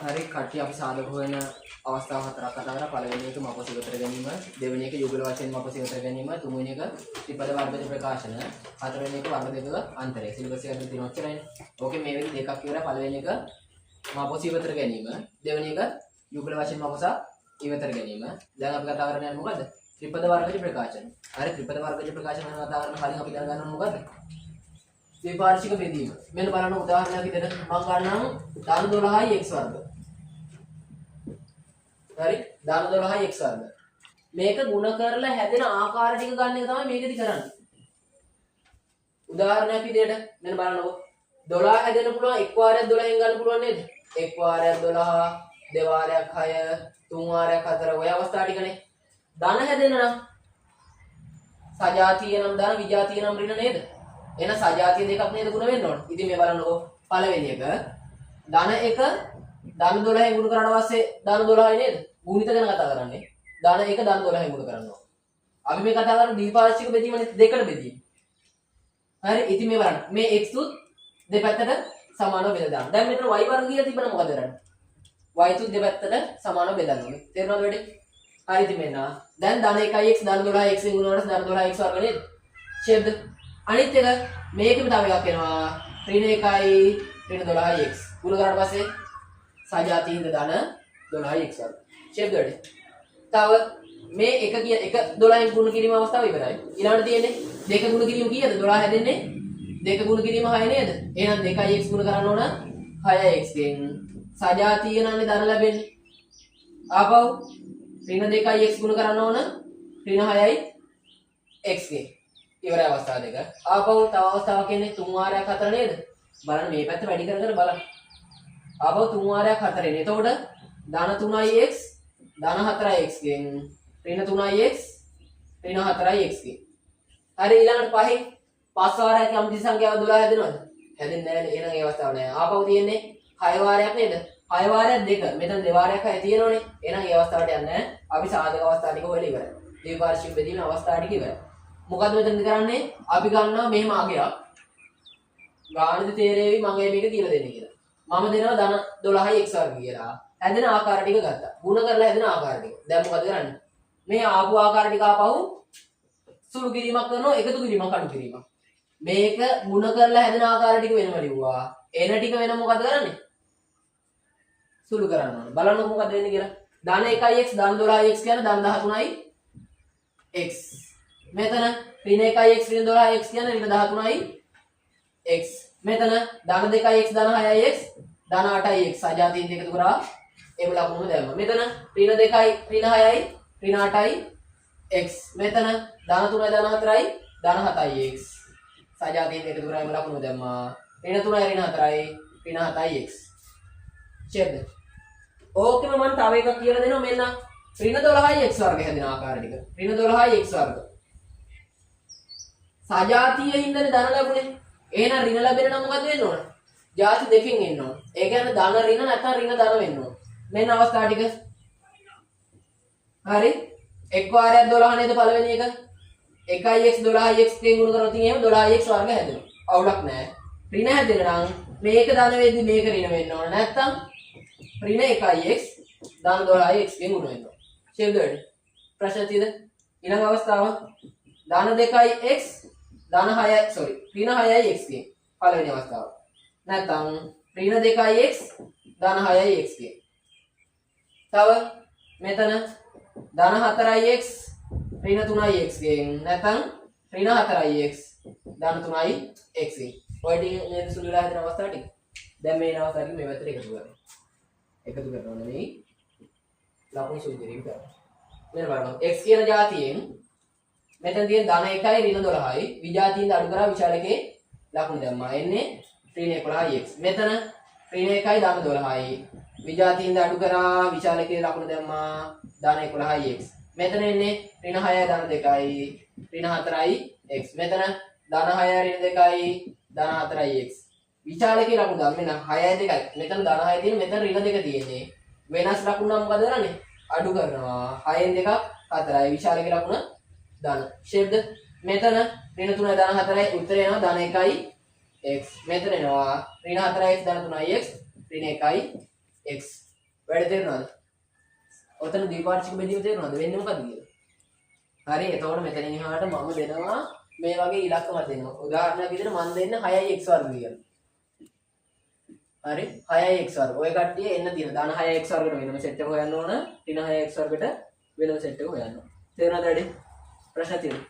හරි කට්ටිය අපි සාධක හොයන අවස්ථා හතරක් කතා කරා. පළවෙනි එක මපස ඉවතර ගැනීම, දෙවෙනි එක යුගල වශයෙන් මපස ඉවතර ගැනීම, තුන්වෙනි එක ත්‍රිපද වර්ගජ ප්‍රකාශන, හතරවෙනි එක වර්ග දෙකක අන්තරය. සිලබස් එකේ තියෙන ඔච්චරයි. ඕකේ මේ වෙලේ දෙකක් ඉවරයි. පළවෙනි එක මපස ඉවතර ගැනීම, දෙවෙනි එක යුගල වශයෙන් මපස ඉවතර ගැනීම. දැන් අපි කතා කරන්නේ මොකද්ද? ත්‍රිපද වර්ගජ ප්‍රකාශන. හරි ත්‍රිපද වර්ගජ ප්‍රකාශන ගැන කතා කරන කලින් අපි දැනගන්න ඕන මොකද්ද? ද්විපාර්ශ්වික බෙදීම. මෙන්න බලන්න උදාහරණයක් විදිහට මම ගන්නම් ධන 12යි x වර්ග. හරි ධන 12යි x වර්ග. මේක ಗುಣ කරලා හැදෙන ආකාර ටික ගන්න එක තමයි මේකෙදි කරන්නේ. උදාහරණයක් විදිහට මෙන්න බලන්නකෝ. 12 හැදෙන්න පුළුවන් එක් වාරයක් 12න් ගන්න පුළුවන් නේද? එක් වාරයක් 12, දෙවාරයක් 6, තුන් වාරයක් 4 ඔය අවස්ථා ටිකනේ. ධන හැදෙන්න නම් සජාතීය නම් ධන විජාතීය නම් ඍණ නේද? එහෙනම් සජාතීය දෙකක් නේද ගුණ වෙන්න ඕන. ඉතින් මේ බලන්නකෝ. පළවෙනි එක ධන 1 ධන 12න් ගුණ කරාට පස්සේ ධන 12යි නේද? ගුණිත ගැන කතා කරන්නේ. ධන 1 ධන 12න් ගුණ කරනවා. අපි මේ කතා කරන්නේ ද්විපාර්ශ්වික බෙදීමනේ දෙකට බෙදීම. හරි ඉතින් මේ බලන්න. මේ x තුත් දෙපැත්තට සමානව බෙදලා දාන්න. දැන් මෙතන y වර්ග කියලා තිබ්බම මොකද කරන්නේ? y තුත් දෙපැත්තට සමානව බෙදන්න ඕනේ. තේරෙනවද වැඩේ? හරි ඉතින් මෙන්න. දැන් ධන 1x ධන 12x න් ගුණ කරනකොට ධන 12x වර්ග නේද? ඡේද අනිත් එක මේකෙම තව එකක් එනවා ඍණ 1යි ඍණ 12ix ගුණ කරාට පස්සේ සජාතීන්ද ධන 12ix වර්ග ඡේද වැඩි. තව මේ එක 12න් ගුණ කිරීම අවස්ථාව ඉවරයි. ඊළඟට තියෙන්නේ දෙක ගුණ කිරීම කීයද? 12 හැදෙන්නේ දෙක ගුණ කිරීම 6 නේද? එහෙනම් 2ix ගුණ කරන්න ඕන 6x ගෙන් සජාතීය නන්නේ ධන ලැබෙන්නේ. ආපහු ඍණ 2ix ගුණ කරන්න ඕන ඍණ 6යි x ගෙන් ඉවරයි අවස්ථාව දෙක. ආපහු තව අවස්ථාවක් එන්නේ 3 වාරයක් 4 නේද? බලන්න මේ පැත්ත වැඩි කර කර බලන්න. ආපහු 3 වාරයක් 4 එන්නේ. එතකොට ධන 3ix ධන 4ix ගෙන් ඍණ 3ix ඍණ 4ix ගෙන්. හරි ඊළඟට පහේ 5 වාරයක් යම් කිසි සංඛ්‍යාවක් 12 හැදෙනවද? හැදෙන්නේ නැහැ නේ. එහෙනම් ඒ අවස්ථාව නැහැ. ආපහු තියෙන්නේ 6 වාරයක් නේද? 6 වාරයක් 2. මෙතන 2 වාරයක් 6 තියෙනවනේ. එහෙනම් ඒ අවස්ථාවට යන්නේ නැහැ. අපි සාධක අවස්ථා ටික හොයලා ඉවරයි. ද්විපාර්ශ්වික බෙදීම අවස්ථා ටික ඉවරයි. මොකද්ද මෙතනදි කරන්නේ? අපි ගන්නවා මෙහෙම අගයක්. ගාණිත තේරෙවි මම මේක කියලා දෙන්නේ කියලා. මම දෙනවා ධන 12යි x වර්ග කියලා. හැදෙන ආකාර ටික ගත්තා. ಗುಣ කරලා හැදෙන ආකාර ටික. දැන් මොකද කරන්නේ? මේ ආපු ආකාර ටික ආපහු සුළු කිරීමක් කරනවා, එකතු කිරීමක් අඩු කිරීමක්. මේක ಗುಣ කරලා හැදෙන ආකාර ටික වෙනම ලිව්වා. එන ටික වෙන මොකද කරන්නේ? සුළු කරන්න ඕනේ. බලන්න මොකද වෙන්නේ කියලා. ධන 1ix ධන 12ix කියන්නේ ධන 13යි x. මෙතන ඍණ 1ix ඍණ 12ix කියන්නේ ඍණ 13යි x. මෙතන ධන 2ix ධන 6ix ධන 8ix සජාතීන් දෙක එකතු කරා ඒ ලකුණු දැම්මා. මෙතන ඍණ 2යි ඍණ 6යි ඍණ 8යි x. මෙතන ධන 3යි ධන 4යි ධන 7යි x සජාතීන් දෙක එකතු කරා ඒ ලකුණු දැම්මා. ඍණ 3යි ඍණ 4යි ඍණ 7යි x. ඡේද. ඕකෙම මම තව එකක් කියලා දෙනවා. මෙන්න ඍණ 12යි x වර්ග හැදෙන ආකාර ටික. ඍණ 12යි x වර්ග සජාතීය හින්දානේ ධන ලැබුණේ. එහෙනම් ඍණ ලැබෙන්න නම් මොකද වෙන්න ඕන? ಜಾති දෙකකින් එන්න ඕන. ඒ කියන්නේ ධන ඍණ නැත්නම් ඍණ ධන වෙන්න ඕන. මෙන්න අවස්ථා ටික. හරි. එක් වාරයක් 12 නේද පළවෙනි එක? 1ix 12ix ගෙන් ගුණ කරොත් එහෙම 12ix වර්ග හැදෙනවා. අවුලක් නැහැ. ඍණ හැදෙන්න නම් මේක ධන වෙද්දි මේක ඍණ වෙන්න ඕන. නැත්නම් ඍණ 1ix ධන 12ix ගෙන් ගුණ වෙන්න ඕන. ෂේප් දෙන්න. ප්‍රශ්න තියෙද? ඊළඟ අවස්ථාව ධන 2ix ධන 6යි ඍණ 6යි x ගේ පළවෙනි අවස්ථාව. නැත්නම් ඍණ 2ix ධන 6යි x ගේ. තව මෙතන ධන 4ix ඍණ 3යි x ගෙන් නැත්නම් ඍණ 4ix ධන 3යි x ගෙන්. ඔය ටික නේද සුළුලා හදන අවස්ථාව ටික. දැන් මේ අවස්ථාව ටික මේ පැත්තට එකතු කරනවා. එකතු කරනවා නෙමෙයි ලකුණු සුළු කිරීම කරනවා. මෙන්න බලන්න x කියන જાතියෙන් මෙතන තියෙන ධන 1යි ඍණ 12යි විජාතීන් අඩු කරා විශාලකේ ලකුණු දැම්මා. එන්නේ ඍණ 11ix. මෙතන ඍණ 1යි ධන 12යි විජාතීන් අඩු කරා විශාලකේ ලකුණු දැම්මා. ධන 11ix. මෙතන එන්නේ ඍණ 6යි ධන 2යි ඍණ 4යි x. මෙතන ධන 6යි ඍණ 2යි ධන 4යි x. විශාලකේ ලකුණු දැම්ම මෙන්න 6යි 2යි. මෙතන ධන 6 තියෙන මෙතන ඍණ 2 තියෙන්නේ. වෙනස් ලකුණු නම් මොකද කරන්නේ? අඩු කරනවා. 6න් 2ක් 4යි විශාලකේ ලකුණ ධන. ෂේප්ද මෙතන ඍණ 3යි ධන 4යි උත්තරය එනවා ධන 1යි x. මෙතන එනවා ඍණ 4යි ධන 3යි x ඍණ 1යි x වැඩ තේරෙනවද? ඔතන ද්විපාර්ශ්වික බෙදීම තේරෙනවද? වෙන්නේ මොකද්ද කියලා? හරි. එතකොට මෙතනින් එහාට මම දෙනවා මේ වගේ ඉලක්කම දෙනවා. උදාහරණයක් විදිහට මම දෙන්න 6x වර්ග කියලා. හරි. 6x වර්ග. ඔය කට්ටිය එන්න තියෙන. දාන 6x වර්ගට වෙනම සෙට් එක හොයන්න ඕන. ඍණ 6x වර්ගට වෙනම සෙට් එක හොයන්න ඕන. තේරුණාද වැඩි? ප්‍රශ්න තියෙනවා.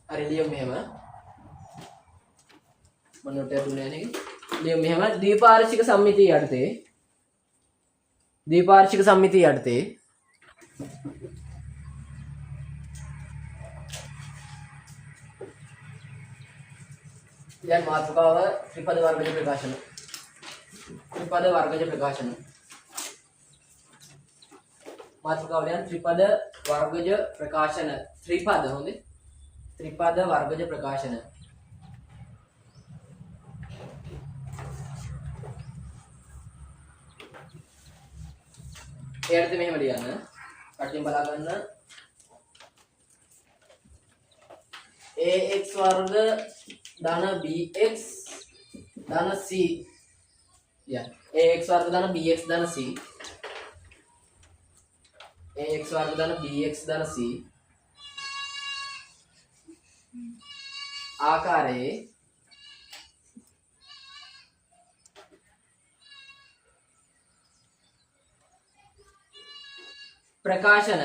හරි ලියමු මෙහෙම. මම නෝට් එක දුන්නේ නැහැ නේද? ලියමු මෙහෙම ද්විපාර්ශ්වික සම්මිතිය යටතේ දැන් මාතෘකාව ත්‍රිපද වර්ගජ ප්‍රකාශන. මාතෘකාව දැන් ත්‍රිපද වර්ගජ ප්‍රකාශන. ත්‍රිපද හොඳේ. ත්‍රිපද වර්ගජ ප්‍රකාශන. එයාට මෙහෙම ලියන්න. කටින් බලා ගන්න. ax වර්ග ධන bx ධන c. ax වර්ග ධන bx ධන c. ax වර්ග ධන bx ධන c ආකාරයේ ප්‍රකාශන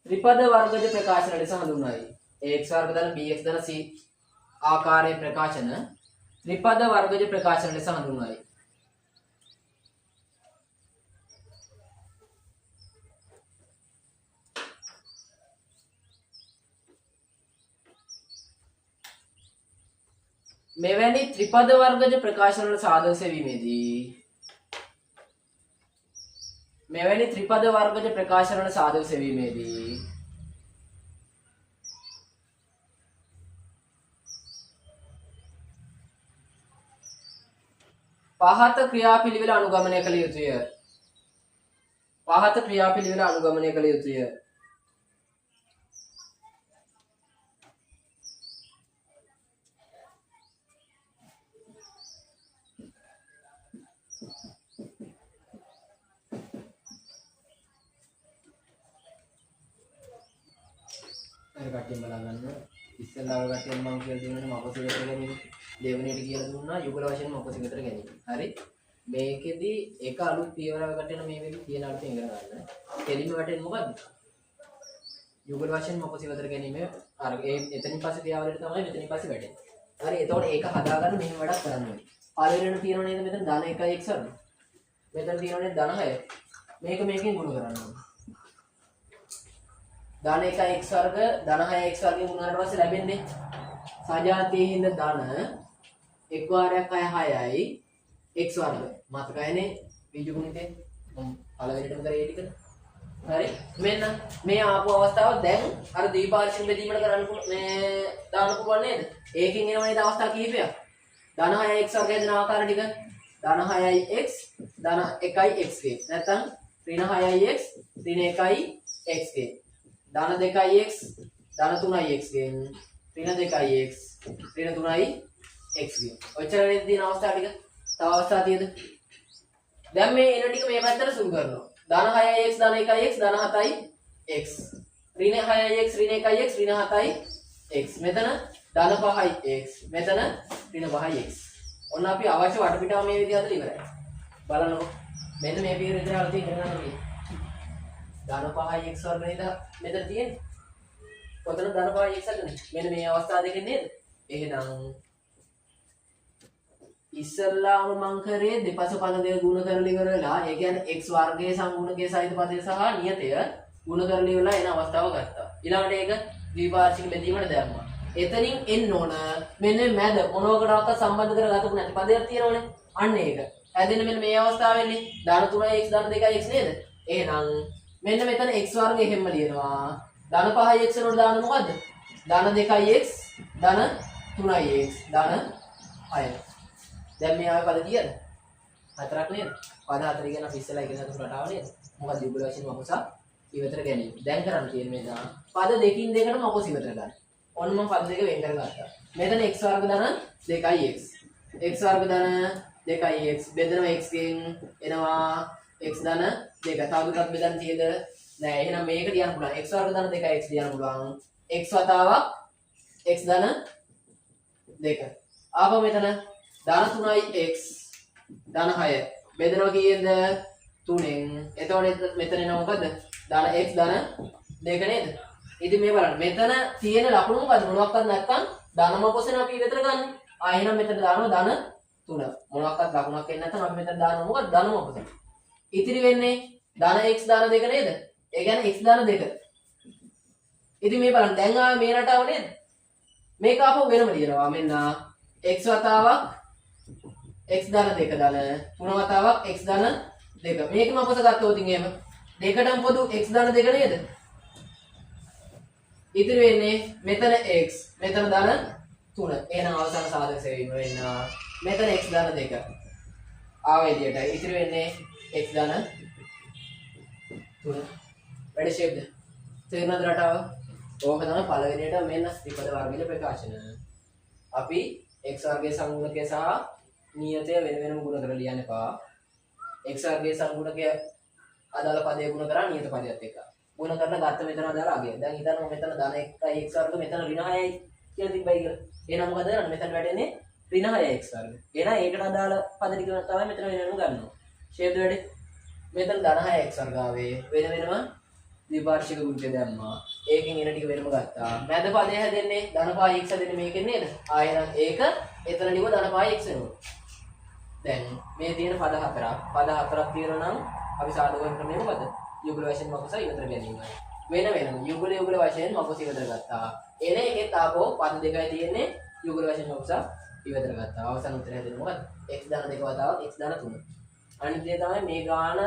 ත්‍රිපද වර්ගජ ප්‍රකාශන ලෙස හඳුන්වයි. ax වර්ග ධන bx ධන c ආකාරයේ ප්‍රකාශන ත්‍රිපද වර්ගජ ප්‍රකාශන ලෙස හඳුන්වයි. මෙවැනි ත්‍රිපද වර්ගජ ප්‍රකාශන වල සාධක සෙවීමේදී පහත ක්‍රියාපිළිවෙල අනුගමනය කළ යුතුය. අර කටියෙන් බලා ගන්න. ඉස්සෙල්ලාව කටියෙන් මම කියලා දුන්නානේ මපොසි විතර ගැනීම. දෙවෙනියට කියලා දුන්නා යුගල වශයෙන් මපොසි විතර ගැනීම. හරි. මේකෙදි එක අලුත් පියවරක් ගන්න මේ වෙලෙ තියෙන අර්ථය ඉගෙන ගන්න. දෙලිම වටෙන් මොකද්ද? යුගල වශයෙන් මපොසි විතර ගැනීම. අර එතනින් පස්සේ ක්‍රියාවලියට තමයි මෙතනින් පස්සේ වැටෙන්නේ. හරි. එතකොට ඒක හදාගන්න මෙහෙම වැඩක් කරන්න ඕනේ. පළවෙනියට තියෙනව නේද මෙතන ධන 1x වර්ග. මෙතන තියෙනව නේද ධන 6. මේකෙන් ගුණ කරන්න ඕනේ. ධන 1x වර්ග ධන 6x වර්ගයෙන් ගුණ කරලා පස්සේ ලැබෙන්නේ සජාතියේ හිඳ ධන එක් වාරයක් 6යි x වර්ග. මතකයිනේ බීජ ගුණිතේ මම පළවෙනිටම කරේ ඒ ටික. හරි. මෙන්න මේ ආපු අවස්ථාව දැන් අර ද්විපාර්ශ්වික බෙදීමකට කරන්න මේ දාන්න පුළුවන් නේද? ඒකෙන් එනවා නේද අවස්ථා කිහිපයක්. ධන 6x වර්ගය දෙන ආකාර ටික ධන 6x ධන 1x ගේ. නැත්නම් ඍණ 6x ඍණ 1x ගේ. ධන 2x ධන 3x ගෙන් ඍණ 2x ඍණ 3x ගෙන් ඔච්චර නේද තියෙන අවස්ථා ටික. තව අවස්ථා තියෙද? දැන් මේ එන ටික මේ පැත්තට සුළු කරනවා. ධන 6x ධන 1x ධන 7x ඍණ 6x ඍණ 1x ඍණ 7x මෙතන ධන 5x මෙතන ඍණ 5x. ඔන්න අපි අවශ්‍ය වටපිටාව මේ විදිහට ඉවරයි. බලන්නකො. මෙන්න මේ පියවර විතර අලුතින් ඉගෙන ගන්න ඕනේ. ධන 5x වර්ග නේද මෙතන තියෙන්නේ. කොතන ධන 5x ගන්නේ? මෙන්න මේ අවස්ථාව දෙකෙන් නේද? එහෙනම් ඉස්සල්ලාම මං කරේ දෙපස පද දෙක ගුණ කරලා ඉවරලා ඒ කියන්නේ x වර්ගයේ සංගුණකයේ සහිත පදය සහ නියතය ගුණ කරලා ඉවරලා එන අවස්ථාව ගත්තා. ඊළඟට ඒක ද්විපාර්ශ්වික බෙදීමට දැම්මා. එතනින් එන්න ඕන මෙන්න මැද මොනවකටවත් සම්බන්ධ කරගත්තොත් නැති පදයක් තියෙනවනේ. අන්න ඒක. හැදෙන්න මෙන්න මේ අවස්ථාවෙන්නේ ධන 3x ධන 2x නේද? එහෙනම් මෙන්න මෙතන x වර්ගය හැම ලියනවා. ධන 5x වලට දාන්න මොකද්ද? ධන 2x ධන 3x ධන 6. දැන් මේ ආවේ පද කීයද? 4ක් නේද? පද 4 කියන අපි ඉස්සෙල්ලා ඉගෙන ගන්න රටාව නේද? මොකද යුගල වශයෙන් මොකස ඉවතර ගැනීම. දැන් කරන්න තියෙන්නේ මේ දා පද දෙකින් දෙකට මොකස ඉවතර ගන්න. ඔන්න මම පද දෙක වෙන් කරගත්තා. මෙතන x වර්ග ධන 2x x වර්ග ධන 2x බෙදනවා x ගෙන් එනවා x ධන 2 තවදුරටත් බෙදන්න තියෙද නෑ එහෙනම් මේක ලියන්න පුළුවන් x වර්ග ධන 2x ලියන්න පුළුවන් x වතාවක් x ධන 2 ආපහු මෙතන ධන 3යි x ධන 6 බෙදනවා කීයද 3ෙන් එතකොට මෙතන එනවා මොකද ධන x ධන 2 නේද ඉතින් මේ බලන්න මෙතන තියෙන ලකුණු මොකද මොනවක්වත් නැත්නම් ධනම කොසෙන් අපි විතර ගන්න එහෙනම් මෙතන දානවා ධන 3 මොනවක්වත් ලකුණක් එන්නේ නැත්නම් අපි මෙතන දානවා මොකද ධනම කොසෙන් ඉතිරි වෙන්නේ ධන x ධන 2 නේද ඒ කියන්නේ x ධන 2 ඉතින් මේ බලන්න දැන් ආවේ මේ රටාව නේද මේක ආපහු වෙනම ලියනවා මෙන්න x වතාවක් x ධන 2 ධන 3 වතාවක් x ධන 2 මේකම අපස ගත්තොත් ඉතින් එහෙම දෙකටම පොදු x ධන 2 නේද ඉතිරි වෙන්නේ මෙතන x මෙතන ධන 3 එහෙනම් අවසාන සාධක සෙවීම වෙන්න මෙතන x ධන 2 ආව එළියට ඉතිරි වෙන්නේ x ධන 3 වැඩි ෂේප්ද තේරුණාද රටාව ඕක තමයි පළවෙනියට මෙන්න ත්‍රිපද වර්ගයේ ප්‍රකාශන අපි x වර්ගයේ සංගුණකය සහ නියතය වෙන වෙනම ගුණ කරලා ලියන්න එපා x වර්ගයේ සංගුණකය අදාළ පදයේ ගුණ කරා නියත පදයට එක්ක ගුණ කරලා ගත්ත මෙතන අදාළ අගය දැන් හිතන්න මෙතන ධන 1යි x වර්ග මෙතන ඍණ 6යි කියලා තිබ්බයි කියලා එහෙනම් මොකද කරන්නේ මෙතන වැටෙන්නේ ඍණ 6යි x වර්ග එහෙනම් ඒකට අදාළ පද ටික තමයි මෙතන වෙන වෙනම ගන්නවා ෂේප් දෙවැඩේ මෙතන ධන 6යි x වර්ග ආවේ වෙන වෙනම ද්විපාර්ශ්වික ගුණිතය දැම්මා ඒකෙන් එන ටික වෙනම ගත්තා මැද පදේ හැදෙන්නේ ධන පහ x හැදෙන්නේ මේකෙන් නේද ආයෙත් ඒක එතන ලිව ධන පහ x වෙනවා දැන් මේ තියෙන පද හතරක් තියෙනවා නම් අපි සාධකයන් කරන්නේ මොකද යුගල වශයෙන් මගස ඉවතර ගැනීම වෙන වෙනම යුගල වශයෙන් මගස ඉවතර ගත්තා එන එකෙත් ආපහු පද දෙකයි තියෙන්නේ යුගල වශයෙන් මගස ඉවතර ගත්තා අවසන් උත්තරය හැදෙන්නේ මොකද x ධන 2 වතාවක් x ධන 3 අනිත් දේ තමයි මේ ගාන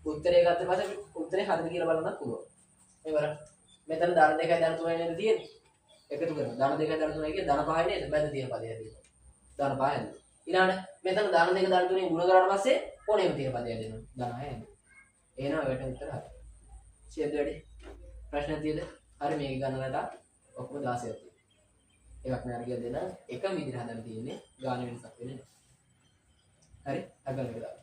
උත්තරය ගත්ත පස්සේ උත්තරේ හරිද කියලා බලන්නත් පුළුවන් මේ බලන්න මෙතන ධන 2යි ධන 3යි නේද තියෙන්නේ එකතු කරනවා ධන 2යි ධන 3යි කිය ධන 5යි නේද මැද තියෙන පදය හැදෙනවා ධන 5 හැදෙනවා ඊළඟට මෙතන ධන 2 ධන 3ෙන් ගුණ කරාට පස්සේ කොනෙම තියෙන පදය හැදෙනවා ධන 6 හැදෙනවා එහෙනම් ඔයාලට උත්තර හරි ෂේප් දෙවැඩේ ප්‍රශ්න තියෙද හරි මේක ගන්නලට ඔක්කොම 16ක් තියෙනවා එකක් නෑ කියලා දෙන එකම විදිහට හදන්න තියෙන්නේ ගාන වෙනසක් වෙන්නේ නැහැ හරි අගල වෙලා